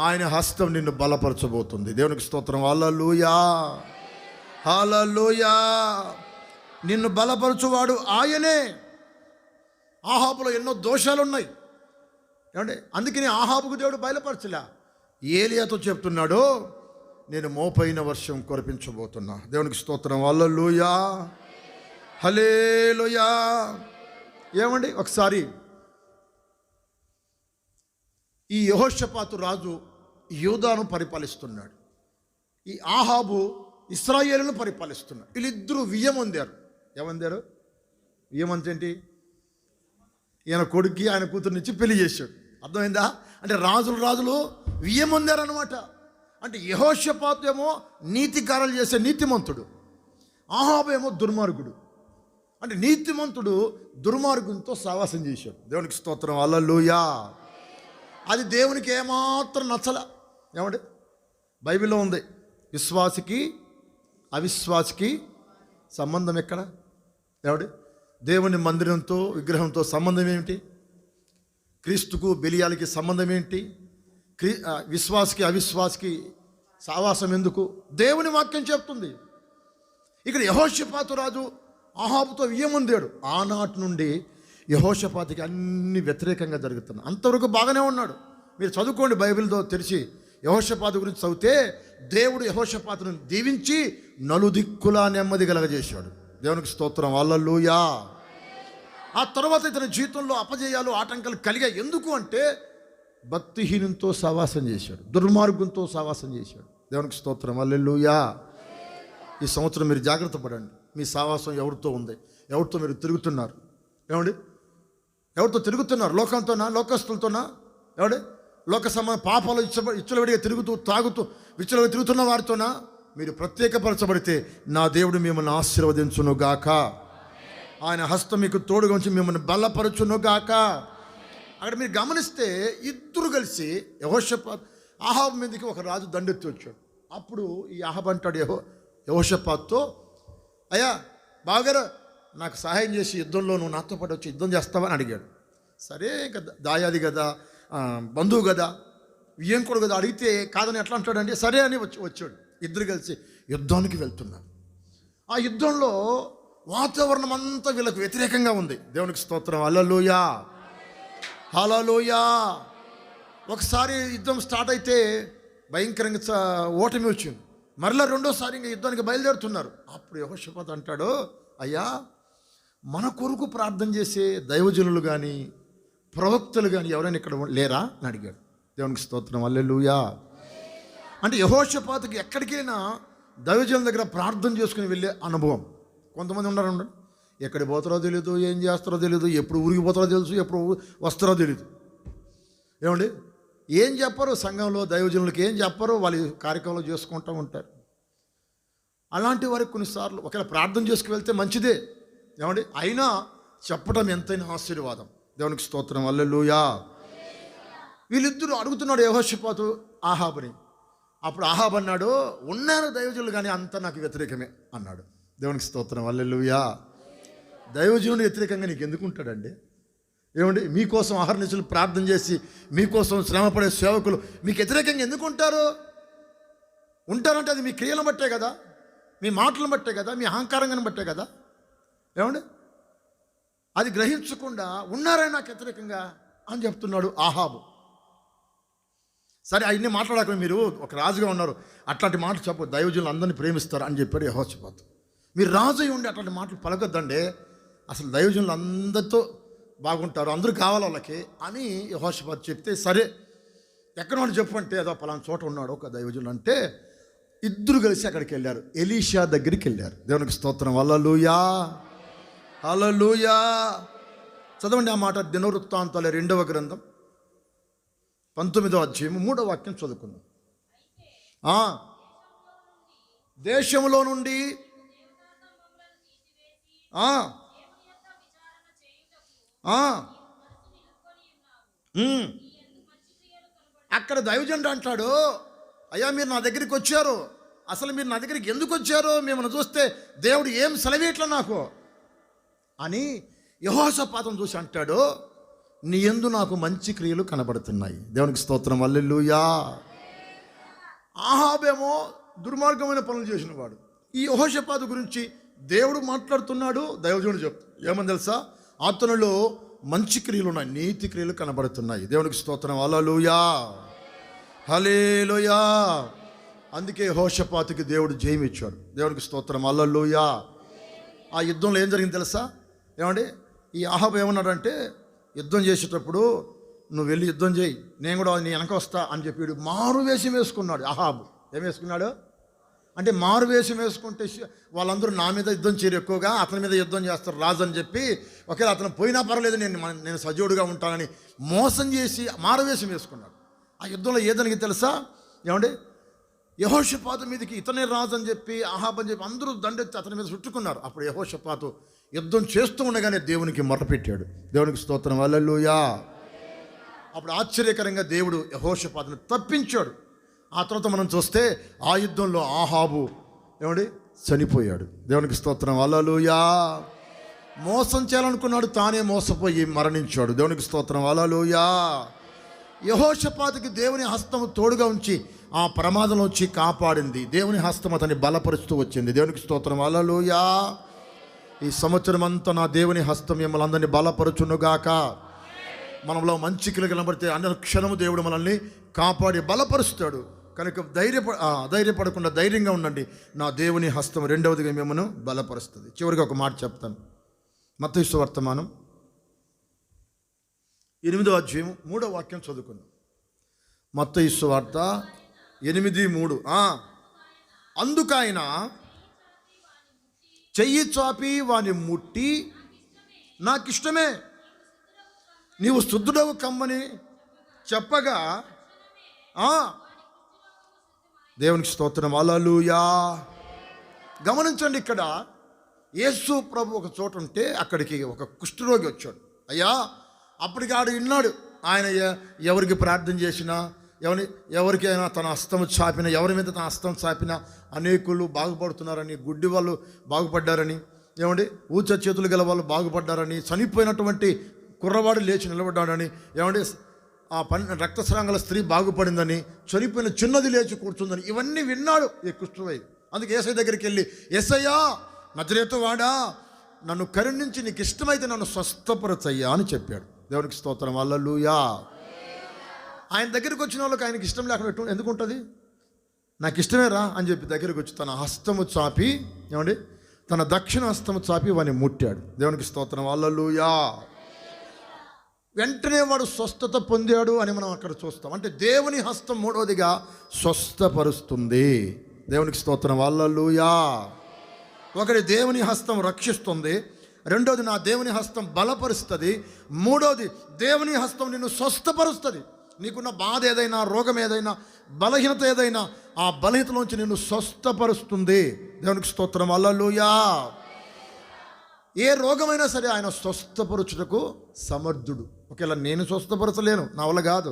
ఆయన హస్తం నిన్ను బలపరచబోతుంది. దేవునికి స్తోత్రం, హల్లెలూయా హల్లెలూయా. నిన్ను బలపరచువాడు ఆయనే. ఆహాబులో ఎన్నో దోషాలు ఉన్నాయి. ఏమంటే అందుకని ఆహాబుకు దేవుడు బయలుపరచలే. ఏలియాతో చెప్తున్నాడు, నేను మోపైన వర్షం కురిపించబోతున్నా. దేవునికి స్తోత్రం, హల్లెలూయా హల్లెలూయా. ఏమండి ఒకసారి ఈ యెహోషాపాతు రాజు యూదాను పరిపాలిస్తున్నాడు, ఈ ఆహాబు ఇశ్రాయేలును పరిపాలిస్తున్నాడు. వీళ్ళిద్దరూ వియ్యం పొందారు. ఏమందారు? వియ్యం అంటే ఈయన కొడుక్కి ఆయన కూతురునిచ్చి పెళ్లి చేశాడు. అర్థమైందా? అంటే రాజులు వియ్యం పొందారనమాట. అంటే యెహోషాపాతు ఏమో నీతి కార్యాలు చేసే నీతిమంతుడు, ఆహాబు ఏమో దుర్మార్గుడు. అంటే నీతిమంతుడు దుర్మార్గునితో సహవాసం చేశాడు. దేవునికి స్తోత్రం, హల్లెలూయా. అది దేవునికి ఏమాత్రం నచ్చల. ఏమండి బైబిల్లో ఉంది, విశ్వాసికి అవిశ్వాసికి సంబంధం ఎక్కడ? ఏమండి దేవుని మందిరంతో విగ్రహంతో సంబంధం ఏమిటి? క్రీస్తుకు బెలియాలకి సంబంధం ఏంటి? విశ్వాసికి అవిశ్వాసికి సావాసం ఎందుకు? దేవుని వాక్యం చెప్తుంది. ఇక్కడ యెహోషాపాతు రాజు ఆహాబుతో వియ్యముందాడు. ఆనాటి నుండి యెహోషాపాతుకి అన్ని వ్యతిరేకంగా జరుగుతున్నాయి. అంతవరకు బాగానే ఉన్నాడు. మీరు చదువుకోండి, బైబిల్తో తెరిచి యెహోషాపాతు గురించి చదివితే దేవుడు యెహోషాపాతును దీవించి నలుదిక్కులా నెమ్మది కలగజేశాడు. దేవునికి స్తోత్రం, హల్లెలూయా. ఆ తర్వాత ఇతని జీవితంలో అపజయాలు, ఆటంకాలు కలిగాయి. ఎందుకు అంటే భక్తిహీనంతో సహవాసం చేశాడు, దుర్మార్గంతో సహవాసం చేశాడు. దేవునికి స్తోత్రం, హల్లెలూయా. ఈ సంవత్సరం మీరు జాగ్రత్త పడండి. మీ సహవాసం ఎవరితో ఉంది? ఎవరితో మీరు తిరుగుతున్నారు? ఏమండి ఎవరితో తిరుగుతున్నారు? లోకంతోనా, లోకస్తులతోనా? ఏమండి లోక పాపాలు ఇచ్చలవిడిగా తిరుగుతూ తాగుతూ విచ్చలవిడి తిరుగుతున్న వారితోనా? మీరు ప్రత్యేకపరచబడితే నా దేవుడు మిమ్మల్ని ఆశీర్వదించునుగాక. ఆయన హస్తం మీకు తోడుగా ఉంచి మిమ్మల్ని బలపరచునుగాక. అక్కడ మీరు గమనిస్తే ఇద్దరు కలిసి యెహోషాపాతు ఆహాబు మీదకి ఒక రాజు దండెత్తి వచ్చాడు. అప్పుడు ఈ ఆహాబు అంటాడు యెహోషాపాతుతో, అయ్యా బాగారా, నాకు సహాయం చేసి యుద్ధంలో నువ్వు నాతో పాటు వచ్చి యుద్ధం చేస్తావని అడిగాడు. సరే కదా, దాయాది కదా, బంధువు కదా, వియ్యంకుడు కదా, అడిగితే కాదని ఎట్లా అంటాడంటే సరే అని వచ్చాడు. ఇద్దరు కలిసి యుద్ధానికి వెళ్తున్నారు. ఆ యుద్ధంలో వాతావరణం అంతా వీళ్ళకు వ్యతిరేకంగా ఉంది. దేవునికి స్తోత్రం. హల్లెలూయా, హల్లెలూయా. ఒకసారి యుద్ధం స్టార్ట్ అయితే భయంకరంగా ఓటమి వచ్చింది. మరలా రెండోసారి ఇంకా యుద్ధానికి బయలుదేరుతున్నారు. అప్పుడు యెహోషాపాతు అంటాడు, అయ్యా మన కొరకు ప్రార్థన చేసే దైవజనులు కానీ ప్రవక్తలు కానీ ఎవరైనా ఇక్కడ లేరా అని అడిగాడు. దేవునికి స్తోత్రం. హల్లెలూయా. అంటే యెహోషాపాతుకి ఎక్కడికైనా దైవజనుల దగ్గర ప్రార్థన చేసుకుని వెళ్ళే అనుభవం. కొంతమంది ఉన్నారండి, ఎక్కడికి పోతారో తెలియదు, ఏం చేస్తారో తెలియదు, ఎప్పుడు ఊరికి పోతారో తెలుసు, ఎప్పుడు వస్తారో తెలియదు. ఏమండి, ఏం చెప్పరు సంఘంలో, దైవజనులకి ఏం చెప్పరు, వాళ్ళ కార్యక్రమాలు చేసుకుంటూ ఉంటారు. అలాంటి వారికి కొన్నిసార్లు ఒకవేళ ప్రార్థన చేసుకు వెళ్తే మంచిదే, ఏమండి, అయినా చెప్పడం ఎంతైనా ఆశీర్వాదం. దేవునికి స్తోత్రం. హల్లెలూయా. వీళ్ళిద్దరూ అడుగుతున్నాడు యెహోషాపాతు ఆహాబుని. అప్పుడు ఆహాబు అన్నాడు, ఉన్నారు దైవజనులు కానీ అంతా నాకు వ్యతిరేకమే అన్నాడు. దేవునికి స్తోత్రం. హల్లెలూయా. దైవజనుడు వ్యతిరేకంగా నీకు ఎందుకు ఉంటాడండి? ఏమండి, మీకోసం అహర్నిశలు ప్రార్థన చేసి మీకోసం శ్రమపడే సేవకులు మీకు వ్యతిరేకంగా ఎందుకు ఉంటారు? ఉంటారంటే అది మీ క్రియలను బట్టే కదా, మీ మాటలను బట్టే కదా, మీ అహంకారంగా బట్టే కదా. ఏమండి, అది గ్రహించకుండా ఉన్నారని నాకు వ్యతిరేకంగా అని చెప్తున్నాడు ఆహాబు. సరే, అవన్నీ మాట్లాడక, మీరు ఒక రాజుగా ఉన్నారు, అట్లాంటి మాటలు చెప్పు, దైవజనులు అందరినీ ప్రేమిస్తారు అని చెప్పాడు యెహోషాపాతు. మీరు రాజు అయి ఉండి అట్లాంటి మాటలు పలకొద్దండి, అసలు దైవజనులు అందరితో బాగుంటారు, అందరూ కావాలి వాళ్ళకి అని యెహోషాపాతు చెప్తే, సరే ఎక్కడ వాడు చెప్పు అంటే, ఏదో పలానా చోట ఉన్నాడు ఒక దైవజనుడు అంటే, ఇద్దరు కలిసి అక్కడికి వెళ్ళారు. ఎలీషా దగ్గరికి వెళ్ళారు. దేవునికి స్తోత్రం. హల్లెలూయా, హల్లెలూయా. చదవండి ఆ మాట. దినవృత్తాంతాల 2వ గ్రంథం 19వ అధ్యాయం 3వ వాక్యం చదువుకుందాం. దేశంలో నుండి అక్కడ దైవజనుడు అంటాడు, అయ్యా మీరు నా దగ్గరికి వచ్చారు, అసలు మీరు నా దగ్గరికి ఎందుకు వచ్చారు? మిమ్మల్ని చూస్తే దేవుడు ఏం సెలవేట్లా నాకు అని యెహోషాపాతును చూసి అంటాడు, నీ యందు నాకు మంచి క్రియలు కనబడుతున్నాయి. దేవునికి స్తోత్రం. హల్లెలూయా. ఆహాబేమో దుర్మార్గమైన పనులు చేసిన వాడు. ఈ యెహోషాపాతు గురించి దేవుడు మాట్లాడుతున్నాడు, దైవజనుడు చెప్తాడు ఏమని తెలుసా? అతనిలో మంచి క్రియలు ఉన్నాయి, నీతి క్రియలు కనబడుతున్నాయి. దేవునికి స్తోత్రం. హల్లెలూయా, హల్లెలూయా. అందుకే యెహోషాపాతుకి దేవుడు జయం ఇచ్చాడు. దేవునికి స్తోత్రం. హల్లెలూయా. ఆ యుద్ధంలో ఏం జరిగింది తెలుసా? ఏమండి, ఈ ఆహాబు ఏమన్నాడంటే, యుద్ధం చేసేటప్పుడు నువ్వు వెళ్ళి యుద్ధం చేయి, నేను కూడా నీ వెనక వస్తా అని చెప్పి మారు వేషం వేసుకున్నాడు. ఆహాబు ఏం వేసుకున్నాడు అంటే, మారు వేషం వేసుకుంటే వాళ్ళందరూ నా మీద యుద్ధం చేయరు, ఎక్కువగా అతని మీద యుద్ధం చేస్తారు రాజు అని చెప్పి, ఒకవేళ అతను పోయినా పర్వాలేదు, నేను సజీవుడిగా ఉంటానని మోసం చేసి మారు వేషం వేసుకున్నాడు. ఆ యుద్ధంలో ఏదనికి తెలుసా? ఏమండి, యెహోషాపాతు మీదకి ఇతనే రాజు అని చెప్పి, ఆహాబు అని చెప్పి అందరూ దండెత్తి అతని మీద చుట్టుకున్నారు. అప్పుడు యెహోషాపాతు యుద్ధం చేస్తూ ఉండగానే దేవునికి మొరపెట్టాడు. దేవునికి స్తోత్రం. హల్లెలూయా. అప్పుడు ఆశ్చర్యకరంగా దేవుడు యెహోషాపాతును తప్పించాడు. ఆ తర్వాత మనం చూస్తే ఆ యుద్ధంలో ఆహాబు ఏమండి చనిపోయాడు. దేవునికి స్తోత్రం. హల్లెలూయా. మోసం చేయాలనుకున్నాడు, తానే మోసపోయి మరణించాడు. దేవునికి స్తోత్రం. హల్లెలూయా. యెహోషాపాతుకి దేవుని హస్తము తోడుగా ఉంచి ఆ ప్రమాదం వచ్చి కాపాడింది. దేవుని హస్తం అతన్ని బలపరుస్తూ వచ్చింది. దేవునికి స్తోత్రం. హల్లెలూయా. ఈ సంవత్సరం అంతా నా దేవుని హస్తం మిమ్మల్ని అందరినీ బలపరచునుగాక. మనలో మంచి క్రియలు కనబడితే అనుక్షణము దేవుడు మనల్ని కాపాడి బలపరుస్తాడు. కనుక ధైర్యపడకుండా ధైర్యంగా ఉండండి. నా దేవుని హస్తం రెండవదిగా మిమ్మల్ని బలపరుస్తుంది. చివరిగా ఒక మాట చెప్తాను. మత్తయి సువార్తమానం 8వ అధ్యాయం 3వ వాక్యం చదువుకుందాం. మత్తయి సువార్త 8:3. అందుకైన చెయ్యి చాపి వాని ముట్టి, నాకిష్టమే, నీవు శుద్ధుడవు కమ్మని చెప్పగా దేవునికి స్తోత్రం. హల్లెలూయా. గమనించండి, ఇక్కడ యేసు ప్రభు ఒక చోట ఉంటే అక్కడికి ఒక కుష్ఠరోగి వచ్చాడు. అయ్యా, అప్పటికి ఆడు విన్నాడు, ఆయన ఎవరికి ప్రార్థన చేసినా, ఎవరికైనా తన హస్తం చాపినా, ఎవరి మీద తన హస్తం చాపినా అనేకులు బాగుపడుతున్నారని, గుడ్డి వాళ్ళు బాగుపడ్డారని, ఊచ చేతులు గల వాళ్ళు బాగుపడ్డారని, చనిపోయినటువంటి కుర్రవాడు లేచి నిలబడ్డాడని, ఆ రక్తస్రాంగల స్త్రీ బాగుపడిందని, చనిపోయిన చిన్నది లేచి కూర్చుందని, ఇవన్నీ విన్నాడు ఈ కుష్ఠరోగి. అందుకే యేసయ్య దగ్గరికి వెళ్ళి, యేసయ్యా నజరేతు వాడా, నన్ను కరుణించి నీకు ఇష్టమైతే నన్ను స్వస్థపరచయ్యా అని చెప్పాడు. దేవునికి స్తోత్రం. హల్లెలూయా. ఆయన దగ్గరికి వచ్చిన వాళ్ళకి ఆయనకి ఇష్టం లేకుండా ఎందుకు ఉంటుంది? నాకు ఇష్టమే రా అని చెప్పి దగ్గరికి వచ్చి తన హస్తము చాపి, తన దక్షిణ హస్తము చాపి వాడిని ముట్టాడు. దేవునికి స్తోత్రం. హల్లెలూయా. వెంటనే వాడు స్వస్థత పొందాడు అని మనం అక్కడ చూస్తాం. అంటే దేవుని హస్తం మూడవదిగా స్వస్థపరుస్తుంది. దేవునికి స్తోత్రం. హల్లెలూయా. ఒకటి దేవుని హస్తం రక్షిస్తుంది, రెండోది నా దేవుని హస్తం బలపరుస్తుంది, మూడోది దేవుని హస్తం నిన్ను స్వస్థపరుస్తుంది. నీకున్న బాధ ఏదైనా, రోగం ఏదైనా, బలహీనత ఏదైనా, ఆ బలహీనతలోంచి నిన్ను స్వస్థపరుస్తుంది. దేవునికి స్తోత్రం. హల్లెలూయా. ఏ రోగమైనా సరే ఆయన స్వస్థపరచుటకు సమర్థుడు. ఒకవేళ నేను స్వస్థపరచలేను, నా వల్ల కాదు,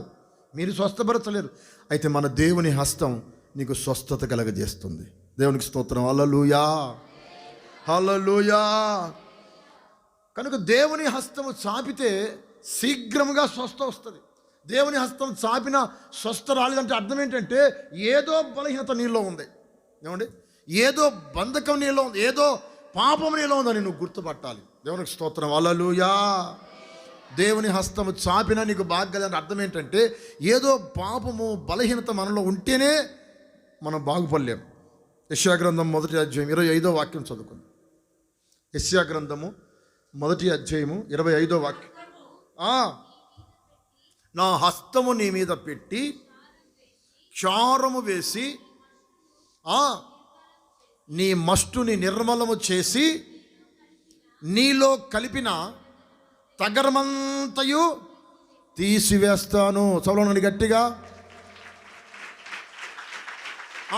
మీరు స్వస్థపరచలేరు, అయితే మన దేవుని హస్తం నీకు స్వస్థత కలగజేస్తుంది. దేవునికి స్తోత్రం. హల్లెలూయా. హల్లెలూయా. కనుక దేవుని హస్తము చాపితే శీఘ్రముగా స్వస్థ వస్తుంది. దేవుని హస్తం చాపిన స్వస్థ రాలేదంటే అర్థం ఏంటంటే ఏదో బలహీనత నీలో ఉంది, ఏదో బంధకం నీలో ఉంది, ఏదో పాపం నీలో ఉందని నువ్వు గుర్తుపట్టాలి. దేవునికి స్తోత్రం. హల్లెలూయా. దేవుని హస్తము చాపిన నీకు బాగలేదంటే అర్థం ఏంటంటే ఏదో పాపము బలహీనత మనలో ఉంటేనే మనం బాగుపడలేం. యెషయా గ్రంథం 1వ అధ్యాయం 25వ వాక్యం చదువుకుంది. యెషయా గ్రంథము 1వ అధ్యాయము 25వ వాక్యం. నా హస్తము నీ మీద పెట్టి క్షారము వేసి నీ మస్టుని నిర్మలము చేసి నీలో కలిపిన తగరమంతయు తీసివేస్తాను. చదవండి గట్టిగా.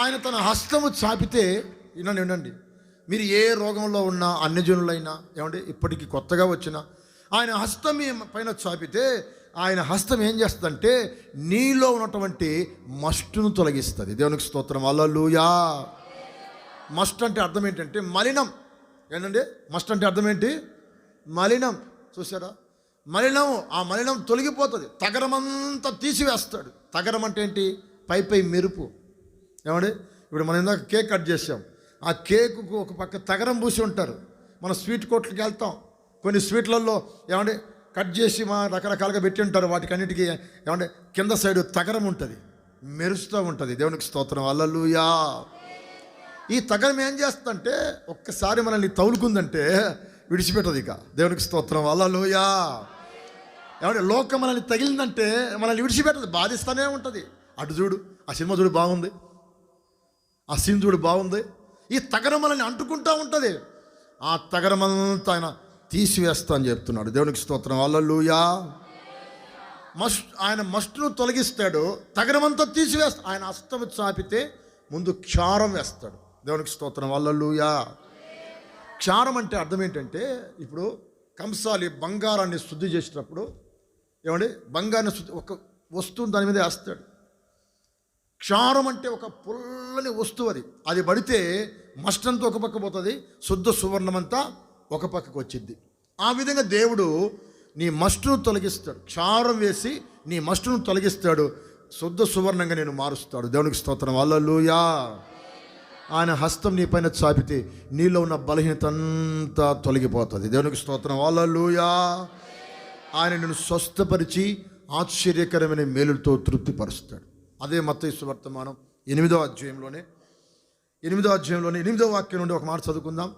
ఆయన తన హస్తము చాపితే, వినండి, మీరు ఏ రోగంలో ఉన్నా, అన్యజనులైనా, ఇప్పటికీ కొత్తగా వచ్చినా, ఆయన హస్తం పైన చాపితే ఆయన హస్తం ఏం చేస్తుందంటే నీలో ఉన్నటువంటి మస్టును తొలగిస్తుంది. దేవునికి స్తోత్రం. హల్లెలూయా. మస్ట్ అంటే అర్థం ఏంటంటే మలినం. మస్ట్ అంటే అర్థం ఏంటి? మలినం. చూసారా? మలినం. ఆ మలినం తొలగిపోతుంది. తగరమంతా తీసివేస్తాడు. తగరం అంటే ఏంటి? పై మెరుపు. ఇప్పుడు మనం ఇందాక కేక్ కట్ చేసాం, ఆ కేకుకు ఒక పక్క తగరం పూసి ఉంటారు. మనం స్వీట్ కోట్లకి వెళ్తాం, కొన్ని స్వీట్లలో కట్ చేసి రకరకాలుగా పెట్టి ఉంటారు. వాటికన్నిటికీ కింద సైడు తగరం ఉంటుంది, మెరుస్తూ ఉంటుంది. దేవునికి స్తోత్రం. హల్లెలూయా. ఈ తగరం ఏం చేస్తుందంటే ఒక్కసారి మనల్ని తగులుకుందంటే విడిచిపెట్టదు ఇక. దేవునికి స్తోత్రం. హల్లెలూయా. లోకం మనల్ని తగిలిందంటే మనల్ని విడిచిపెట్టదు, బాధిస్తూనే ఉంటుంది. అటు చూడు, ఆ సినిమా చూడు బాగుంది, ఆ సీన్ చూడు బాగుంది. ఈ తగరం మనల్ని అంటుకుంటూ ఉంటుంది. ఆ తగరమంతా ఆయన తీసివేస్తా అని చెప్తున్నాడు. దేవునికి స్తోత్రం. హల్లెలూయా. ఆయన మస్టును తొలగిస్తాడు, తగరమంతా తీసివేస్తాడు. ఆయన హస్తము చాపితే ముందు క్షారం వేస్తాడు. దేవునికి స్తోత్రం. హల్లెలూయా. క్షారం అంటే అర్థం ఏంటంటే, ఇప్పుడు కంసాలి బంగారాన్ని శుద్ధి చేసేటప్పుడు బంగారాన్ని ఒక వస్తువుని దాని మీద వేస్తాడు. క్షారం అంటే ఒక పుల్లని వస్తువు, అది పడితే మస్టంతా ఒక పక్క పోతుంది, శుద్ధ సువర్ణమంతా ఒక పక్కకు వచ్చింది. ఆ విధంగా దేవుడు నీ మస్టును తొలగిస్తాడు. క్షారం వేసి నీ మస్టును తొలగిస్తాడు, శుద్ధ సువర్ణంగా నేను మారుస్తాడు. దేవునికి స్తోత్రం. హల్లెలూయా. ఆయన హస్తం నీ పైన చాపితే నీలో ఉన్న బలహీనత అంతా తొలగిపోతుంది. దేవునికి స్తోత్రం. హల్లెలూయా. ఆయన నిన్ను స్వస్థపరిచి ఆశ్చర్యకరమైన మేలులతో తృప్తిపరుస్తాడు. అదే మత్తయి సువార్త 8వ అధ్యాయంలోనే 8వ వాక్యం నుండి ఒక మాట చదువుకుందాం.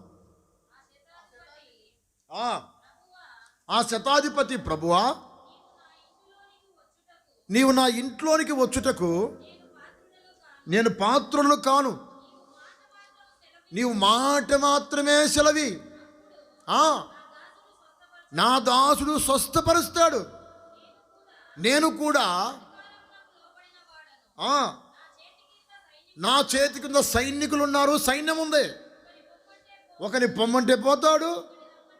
ఆ శతాధిపతి ప్రభువా, నీవు నా ఇంట్లోనికి వచ్చుటకు నేను పాత్రులు కాను, నీవు మాట మాత్రమే సెలవి, నా దాసుడు స్వస్థపరుస్తాడు, నేను కూడా నా చేతి కింద సైనికులు ఉన్నారు, సైన్యం ఉంది. ఒకని పొమ్మంటే పోతాడు,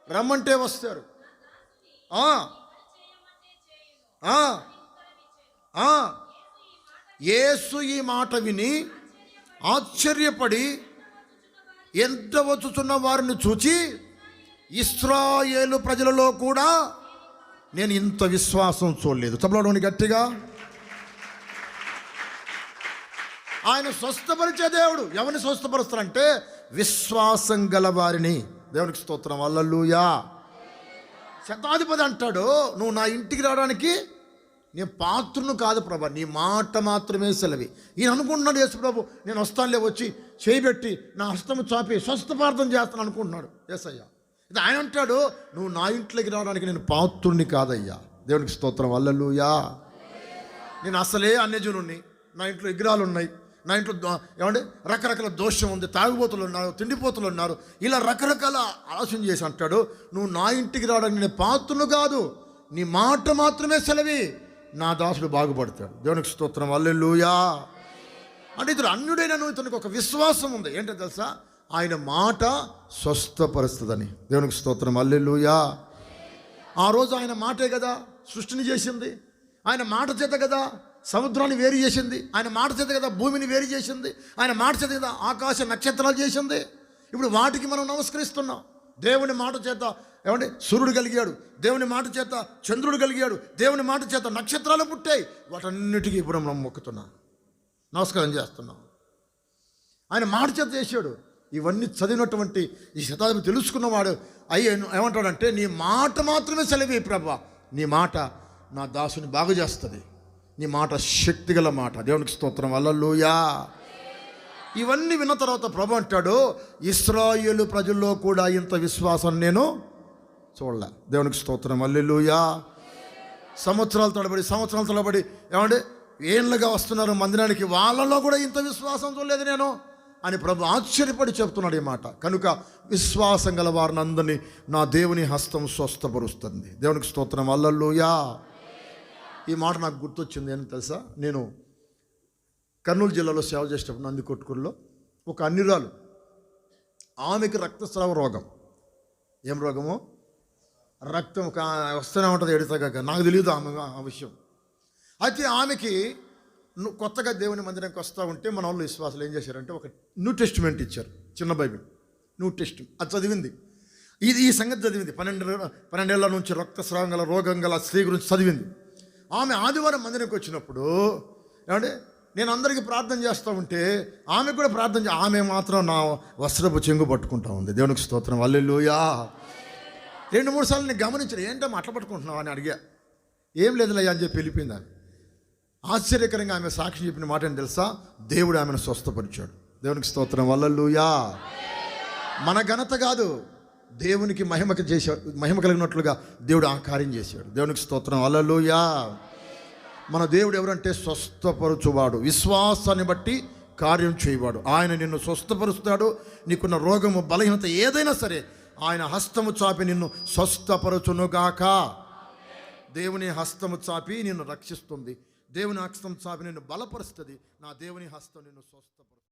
రమ్మంటే వస్తారు. యేసు ఈ మాట విని ఆశ్చర్యపడి ఎంత వచ్చుచున్న వారిని చూచి, ఇశ్రాయేలు ప్రజలలో కూడా నేను ఇంత విశ్వాసం చూడలేదు. చెప్పండి గట్టిగా. ఆయన స్వస్థపరిచే దేవుడు. ఎవరిని స్వస్థపరుస్తారంటే విశ్వాసం గల వారిని. దేవునికి స్తోత్రం, హల్లెలూయా. శతాధిపతి అంటాడు, నువ్వు నా ఇంటికి రావడానికి నేను పాత్రను కాదు ప్రభా, నీ మాట మాత్రమే సెలవి. ఈయన అనుకుంటున్నాడు, యేసు ప్రభు నేను వస్తానులే, వచ్చి చేయబెట్టి నా హస్తము చాపి స్వస్థపార్థం చేస్తాను అనుకుంటున్నాడు యేసయ్య. ఇది ఆయన అంటాడు, నువ్వు నా ఇంట్లోకి రావడానికి నేను పాత్రుని కాదయ్యా. దేవునికి స్తోత్రం, హల్లెలూయా. నేను అసలే అన్యజనుణ్ణి, నా ఇంట్లో విగ్రహాలు ఉన్నాయి, నా ఇంట్లో ఏమంటే రకరకాల దోషం ఉంది, తాగుబోతులు ఉన్నారు, తిండిపోతులు ఉన్నారు, ఇలా రకరకాల ఆలోచన చేసి అంటాడు, నువ్వు నా ఇంటికి రావడానికి నేను పాత్రను కాదు, నీ మాట మాత్రమే సెలవి, నా దాసుడు బాగుపడతాడు. దేవునికి స్తోత్రం, హల్లెలూయా. అంటే ఇతడు అన్యుడైన ఇతనికి ఒక విశ్వాసం ఉంది. ఏంటో తెలుసా? ఆయన మాట స్వస్థపరుస్తుందని. దేవునికి స్తోత్రం, హల్లెలూయా. ఆ రోజు ఆయన మాటే కదా సృష్టిని చేసింది, ఆయన మాట చేత కదా సముద్రాన్ని వేరు చేసింది, ఆయన మాట చేత కదా భూమిని వేరు చేసింది, ఆయన మాట చేత కదా ఆకాశ నక్షత్రాలు చేసింది. ఇప్పుడు వాటికి మనం నమస్కరిస్తున్నాం. దేవుని మాట చేత ఏమంటే సూర్యుడు కలిగాడు, దేవుని మాట చేత చంద్రుడు కలిగాడు, దేవుని మాట చేత నక్షత్రాలు పుట్టాయి. వాటన్నిటికీ ఇప్పుడు మనం మొక్కుతున్నాం, నమస్కారం చేస్తున్నాం. ఆయన మాట చేత చేశాడు. ఇవన్నీ చదివినటువంటి ఈ శతాధిపతి తెలుసుకున్నవాడు ఏమంటాడంటే, నీ మాట మాత్రమే సెలవి ప్రభా, నీ మాట నా దాసుని బాగు చేస్తుంది, నీ మాట శక్తిగల మాట. దేవునికి స్తోత్రం, హల్లెలూయా. ఇవన్నీ విన్న తర్వాత ప్రభు అంటాడు, ఇశ్రాయేలు ప్రజల్లో కూడా ఇంత విశ్వాసం నేను చూడలే. దేవునికి స్తోత్రం, హల్లెలూయా. సంవత్సరాల తడబడి ఏమంటే ఏళ్ళగా వస్తున్నారు మందిరానికి, వాళ్ళలో కూడా ఇంత విశ్వాసం చూడలేదు నేను అని ప్రభు ఆశ్చర్యపడి చెప్తున్నాడు ఈ మాట. కనుక విశ్వాసం గల వారిని అందరినీ నా దేవుని హస్తం స్వస్థపరుస్తుంది. దేవునికి స్తోత్రం, హల్లెలూయా. ఈ మాట నాకు గుర్తొచ్చింది. ఏంటి తెలుసా? నేను కర్నూలు జిల్లాలో సేవ చేసేటప్పుడు నందికొట్కూరులో ఒక అన్యురాలు, ఆమెకి రక్తస్రావ రోగం. ఏం రోగమో? రక్తం వస్తూనే ఉంటుంది ఎడతగా. నాకు తెలియదు ఆ విషయం. అయితే ఆమెకి కొత్తగా దేవుని మందిరానికి వస్తూ ఉంటే మన వాళ్ళు విశ్వాసాలు ఏం చేశారంటే ఒక న్యూ టెస్టిమెంట్ ఇచ్చారు, చిన్న బైబిల్, న్యూ టెస్టిమెంట్. అది చదివింది. ఈ సంగతి చదివింది. 12 ఏళ్ల నుంచి రక్తస్రావం గల రోగం గల స్త్రీ గురించి చదివింది. ఆమె ఆదివారం మందిరానికి వచ్చినప్పుడు ఏమంటే నేను అందరికీ ప్రార్థన చేస్తూ ఉంటే ఆమె కూడా ఆమె మాత్రం నా వస్త్రపు చెంగు పట్టుకుంటా ఉంది. దేవునికి స్తోత్రం, హల్లెలూయా. 2-3 సార్లు నేను గమనించాను, ఏంటమ్మా అట్లా పట్టుకుంటున్నావు అని అడిగా. ఏం లేదులయ్యా అని చెప్పి వెళ్ళిపోయింది ఆమె. ఆశ్చర్యకరంగా ఆమె సాక్షి చెప్పిన మాట ఏంటి తెలుసా? దేవుడు ఆమెను స్వస్థపరిచాడు. దేవునికి స్తోత్రం, హల్లెలూయా. మన ఘనత కాదు, దేవునికి మహిమ కలిగినట్లుగా దేవుడు ఆ కార్యం చేశాడు. దేవునికి స్తోత్రం, హల్లెలూయా. మన దేవుడు ఎవరంటే స్వస్థపరచువాడు, విశ్వాసాన్ని బట్టి కార్యం చేయవాడు. ఆయన నిన్ను స్వస్థపరుస్తాడు. నీకున్న రోగము బలహీనత ఏదైనా సరే ఆయన హస్తము చాపి నిన్ను స్వస్థపరచునుగాక. దేవుని హస్తము చాపి నిన్ను రక్షిస్తుంది, దేవుని హస్తం చాపి నిన్ను బలపరుస్తుంది. నా దేవుని హస్తం నిన్ను స్వస్థపరుస్తుంది.